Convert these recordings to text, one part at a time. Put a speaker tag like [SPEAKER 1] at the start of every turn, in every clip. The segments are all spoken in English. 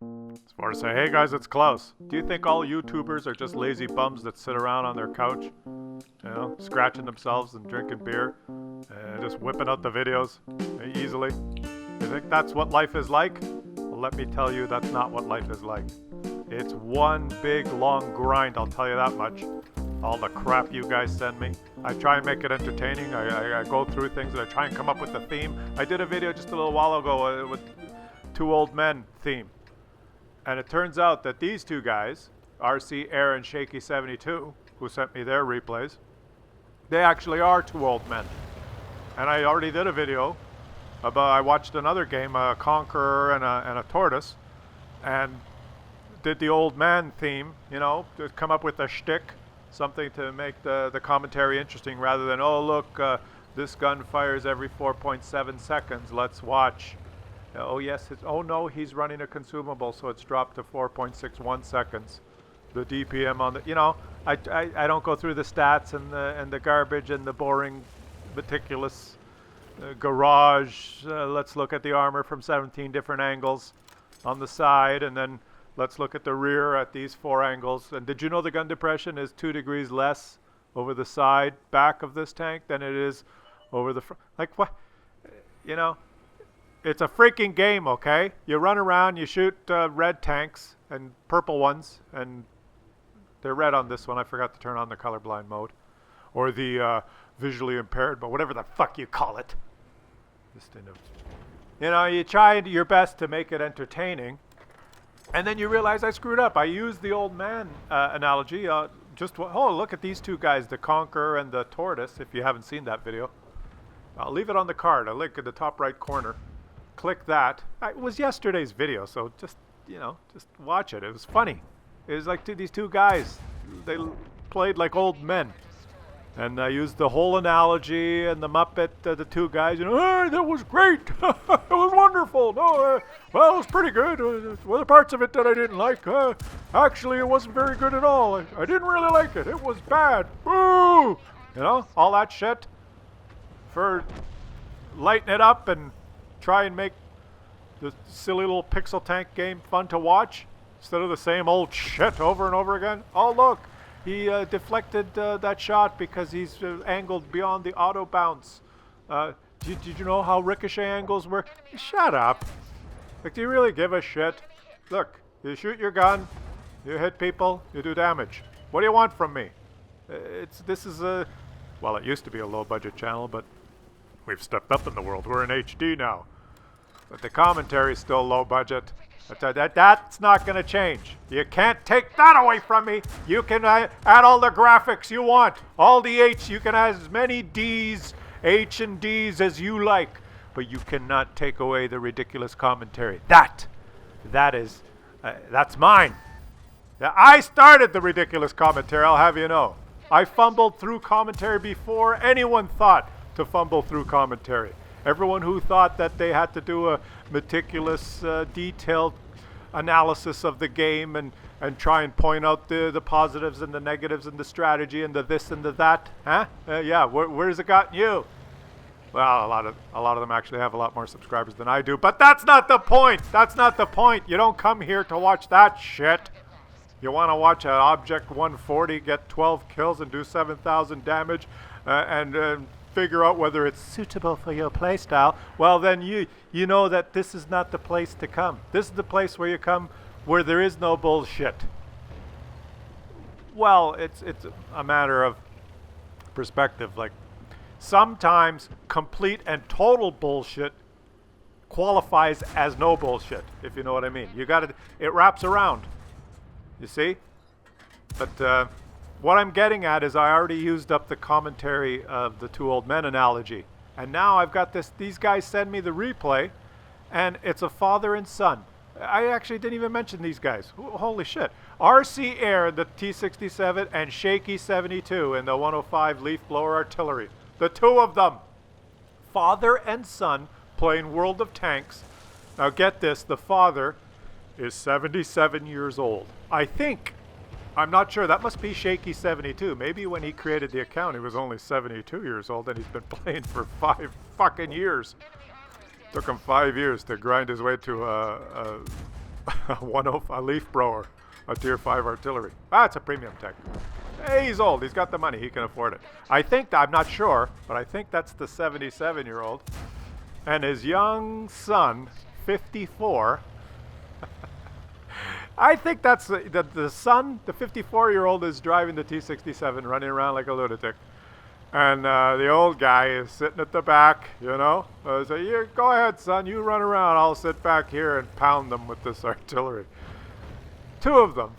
[SPEAKER 1] It's more to say, hey guys, it's Klaus. Do you think all YouTubers are just lazy bums that sit around on their couch, scratching themselves and drinking beer, and just whipping out the videos easily? You think that's what life is like? Well, let me tell you, that's not what life is like. It's one big long grind, I'll tell you that much. All the crap you guys send me. I try and make it entertaining. I go through things and I try and come up with a theme. I did a video just a little while ago with two old men theme. And it turns out that these two guys, RC Air and Shaky72, who sent me their replays, they actually are two old men. And I already did a video about, I watched another game, a Conqueror and a Tortoise, and did the old man theme, to come up with a shtick, something to make the commentary interesting rather than, oh look, this gun fires every 4.7 seconds, let's watch. Oh yes, oh no, he's running a consumable, so it's dropped to 4.61 seconds. The DPM on the, I don't go through the stats and the garbage and the boring, meticulous garage. Let's look at the armor from 17 different angles on the side, and then let's look at the rear at these 4 angles. And did you know the gun depression is 2 degrees less over the side back of this tank than it is over the front? Like what? It's a freaking game, okay? You run around, you shoot red tanks and purple ones, and they're red on this one. I forgot to turn on the colorblind mode. Or the visually impaired, but whatever the fuck you call it. You try your best to make it entertaining, and then you realize I screwed up. I used the old man analogy. Look at these two guys, the Conqueror and the Tortoise, if you haven't seen that video. I'll leave it on the card, a link in the top right corner. Click that. It was yesterday's video, so just watch it. It was funny. It was like these two guys. They played like old men. And I used the whole analogy and the Muppet, the two guys, hey, that was great. It was wonderful. No, well, it was pretty good. Well, the parts of it that I didn't like, actually, it wasn't very good at all. I didn't really like it. It was bad. Boo! All that shit for lighten it up and try and make the silly little pixel tank game fun to watch instead of the same old shit over and over again. Oh, look. He deflected that shot because he's angled beyond the auto bounce. Did you know how ricochet angles work? Shut up. Like, do you really give a shit? Look, you shoot your gun, you hit people, you do damage. What do you want from me? This is well, it used to be a low-budget channel, but we've stepped up in the world. We're in HD now. But the commentary's still low-budget. That's not going to change. You can't take that away from me. You can add all the graphics you want. All the H, you can add as many Ds, H and Ds as you like. But you cannot take away the ridiculous commentary. That's mine. I started the ridiculous commentary, I'll have you know. I fumbled through commentary before anyone thought to fumble through commentary. Everyone who thought that they had to do a meticulous, detailed analysis of the game and try and point out the positives and the negatives and the strategy and the this and the that, yeah, where's it gotten you? Well, a lot of them actually have a lot more subscribers than I do, but that's not the point. That's not the point. You don't come here to watch that shit. You want to watch an Object 140 get 12 kills and do 7,000 damage and figure out whether it's suitable for your playstyle, well then you know that this is not the place to come. This is the place where you come where there is no bullshit. Well, it's a matter of perspective. Like, sometimes complete and total bullshit qualifies as no bullshit, if you know what I mean. It wraps around. You see? But what I'm getting at is I already used up the commentary of the two old men analogy. And now I've got these guys send me the replay, and it's a father and son. I actually didn't even mention these guys. Holy shit. RC Air in the T-67 and Shaky72 in the 105 Leaf Blower Artillery. The two of them. Father and son playing World of Tanks. Now get this, the father is 77 years old. I think. I'm not sure. That must be Shaky72. Maybe when he created the account, he was only 72 years old, and he's been playing for 5 fucking years. Took him 5 years to grind his way to a a leaf blower, a tier 5 artillery. It's a premium tech. Hey, he's old. He's got the money. He can afford it. I think, I'm not sure, but I think that's the 77-year-old. And his young son, 54. I think that's the son, the 54-year-old is driving the T-67, running around like a lunatic. And the old guy is sitting at the back, you know. So go ahead, son, you run around. I'll sit back here and pound them with this artillery. Two of them.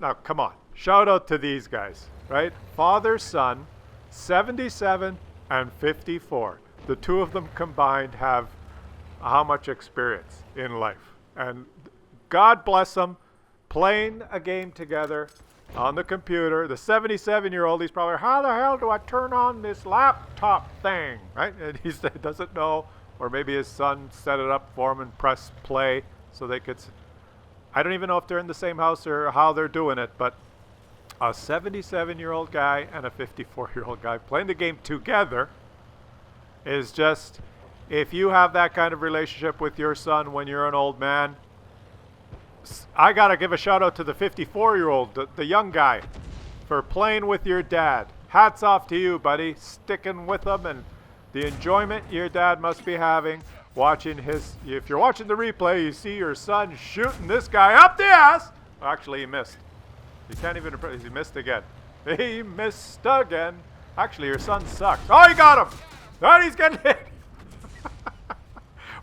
[SPEAKER 1] Now, come on. Shout out to these guys, right? Father, son, 77 and 54. The two of them combined have how much experience in life. And God bless them, playing a game together on the computer. The 77-year-old, he's probably, how the hell do I turn on this laptop thing, right? And he doesn't know, or maybe his son set it up for him and press play so they could. I don't even know if they're in the same house or how they're doing it, but a 77-year-old guy and a 54-year-old guy playing the game together is just, if you have that kind of relationship with your son when you're an old man, I got to give a shout out to the 54-year-old, the young guy, for playing with your dad. Hats off to you, buddy, sticking with him, and the enjoyment your dad must be having watching his. If you're watching the replay, you see your son shooting this guy up the ass. Actually, he missed. You can't even. He missed again. He missed again. Actually, your son sucks. Oh, he got him. And he's getting hit.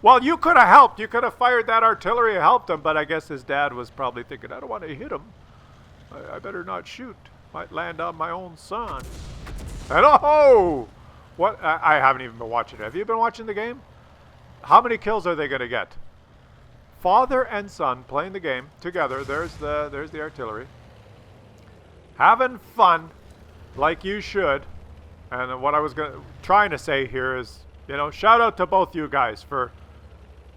[SPEAKER 1] Well, you could have helped. You could have fired that artillery and helped him, but I guess his dad was probably thinking, I don't want to hit him. I better not shoot. Might land on my own son. And oh! What? I haven't even been watching it. Have you been watching the game? How many kills are they going to get? Father and son playing the game together. There's the artillery. Having fun like you should. And what I was trying to say here is, you know, shout out to both you guys for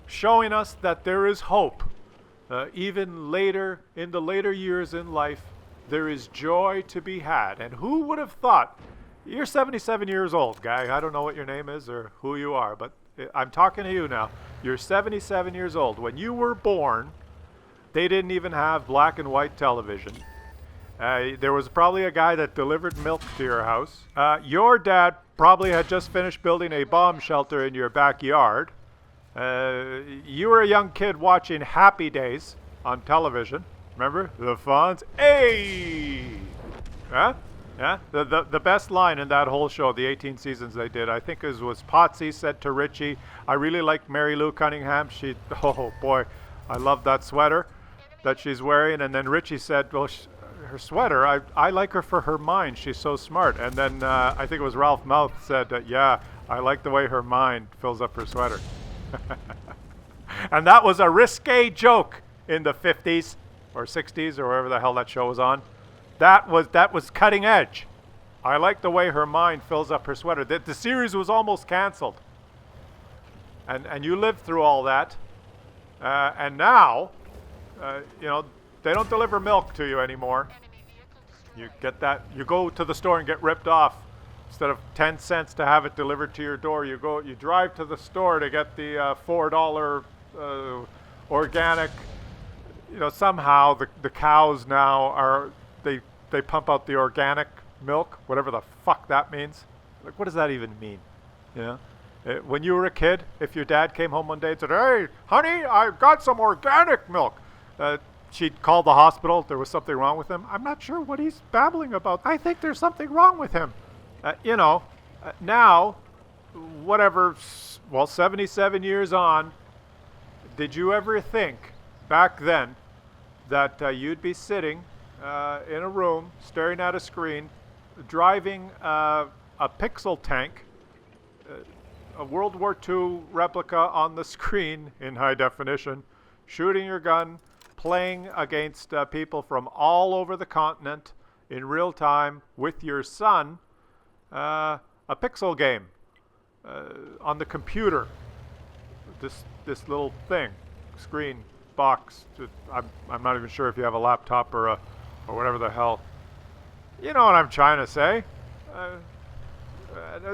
[SPEAKER 1] showing us that there is hope. Even later, in the later years in life, there is joy to be had. And who would have thought? You're 77 years old, guy. I don't know what your name is or who you are, but I'm talking to you now. You're 77 years old. When you were born, they didn't even have black and white television. There was probably a guy that delivered milk to your house. Your dad probably had just finished building a bomb shelter in your backyard. You were a young kid watching Happy Days on television. Remember? The Fonz? Hey! Huh? Yeah? The best line in that whole show, the 18 seasons they did, I think was Potsy said to Richie, I really like Mary Lou Cunningham. Oh boy, I love that sweater that she's wearing. And then Richie said, well, her sweater, I like her for her mind. She's so smart. And then I think it was Ralph Mouth said, yeah, I like the way her mind fills up her sweater. And that was a risque joke in the 50s or 60s or wherever the hell that show was on. That was cutting edge. I like the way her mind fills up her sweater. The series was almost canceled. And you lived through all that. And now, you know, they don't deliver milk to you anymore. You get that. You go to the store and get ripped off. Instead of 10 cents to have it delivered to your door, you drive to the store to get the $4 organic. You know, somehow the cows now are they pump out the organic milk, whatever the fuck that means. Like, what does that even mean? Yeah. When you were a kid, if your dad came home one day and said, "Hey, honey, I got some organic milk," she'd call the hospital. There was something wrong with him. I'm not sure what he's babbling about. I think there's something wrong with him. You know, now, whatever, well, 77 years on, did you ever think back then that you'd be sitting in a room, staring at a screen, driving a pixel tank, a World War II replica on the screen in high definition, shooting your gun, playing against people from all over the continent in real time with your son, a pixel game on the computer. This little thing, screen, box. I'm not even sure if you have a laptop or whatever the hell. You know what I'm trying to say.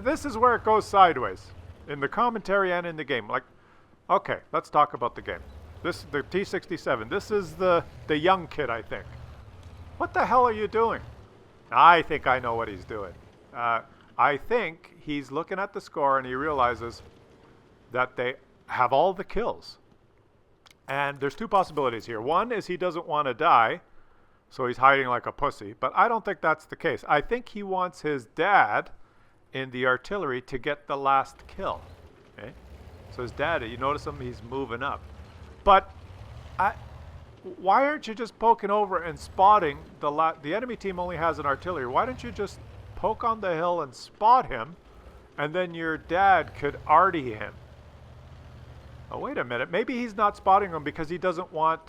[SPEAKER 1] This is where it goes sideways in the commentary and in the game. Like, okay, let's talk about the game. This the T-67. This is the young kid, I think. What the hell are you doing? I think I know what he's doing. I think he's looking at the score and he realizes that they have all the kills. And there's two possibilities here. One is he doesn't want to die, so he's hiding like a pussy. But I don't think that's the case. I think he wants his dad in the artillery to get the last kill. Okay? So his dad, you notice him, he's moving up. But why aren't you just poking over and spotting the enemy team only has an artillery. Why don't you just poke on the hill and spot him, and then your dad could arty him? Oh, wait a minute. Maybe he's not spotting him because he doesn't want...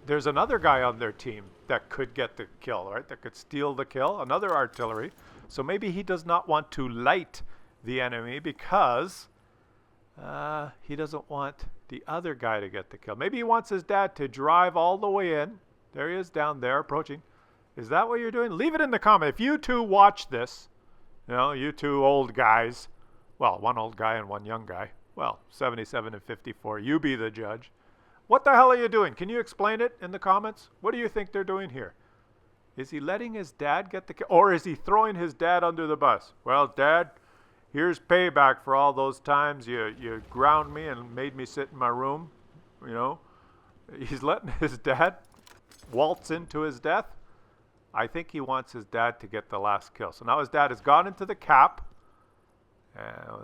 [SPEAKER 1] There's another guy on their team that could get the kill, right? That could steal the kill, another artillery. So maybe he does not want to light the enemy because he doesn't want the other guy to get the kill. Maybe he wants his dad to drive all the way in. There he is down there approaching. Is that what you're doing? Leave it in the comment. If you two watch this, you know, you two old guys, well, one old guy and one young guy, well, 77 and 54, you be the judge. What the hell are you doing? Can you explain it in the comments? What do you think they're doing here? Is he letting his dad get the kill? Or is he throwing his dad under the bus? Well, Dad, here's payback for all those times you ground me and made me sit in my room. You know, he's letting his dad waltz into his death. I think he wants his dad to get the last kill. So now his dad has gone into the cap.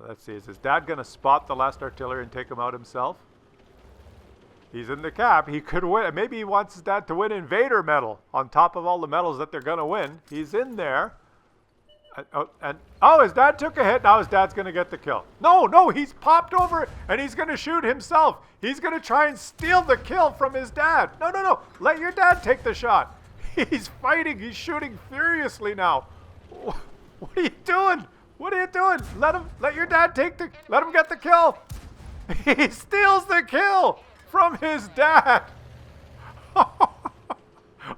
[SPEAKER 1] Let's see, is his dad going to spot the last artillery and take him out himself? He's in the cap. He could win. Maybe he wants his dad to win Invader medal on top of all the medals that they're going to win. He's in there. Oh, his dad took a hit. Now his dad's going to get the kill. No, he's popped over and he's going to shoot himself. He's going to try and steal the kill from his dad. No. Let your dad take the shot. He's fighting. He's shooting furiously now. What are you doing? What are you doing? Let your dad let him get the kill. He steals the kill from his dad.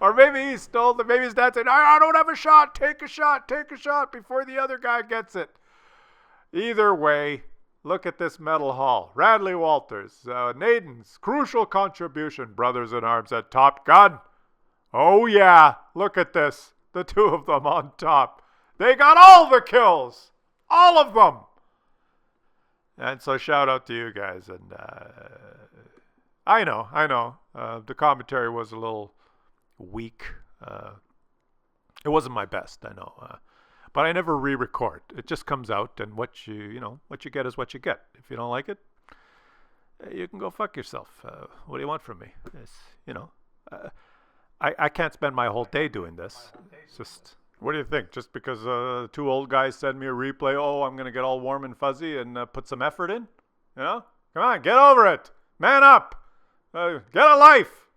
[SPEAKER 1] Or maybe maybe his dad said, I don't have a shot. Take a shot before the other guy gets it. Either way, look at this medal haul. Radley Walters, Naden's crucial contribution, brothers in arms at Top Gun. Oh yeah, look at this. The two of them on top. They got all the kills. All of them. And so shout out to you guys. And I know. The commentary was a little weak. It wasn't my best, I know. But I never re-record. It just comes out, and what you get is what you get. If you don't like it, you can go fuck yourself. What do you want from me? I can't spend my whole day doing this. It's just, what do you think? Just because two old guys send me a replay, oh, I'm going to get all warm and fuzzy and put some effort in? You know? Come on, get over it. Man up. Get a life.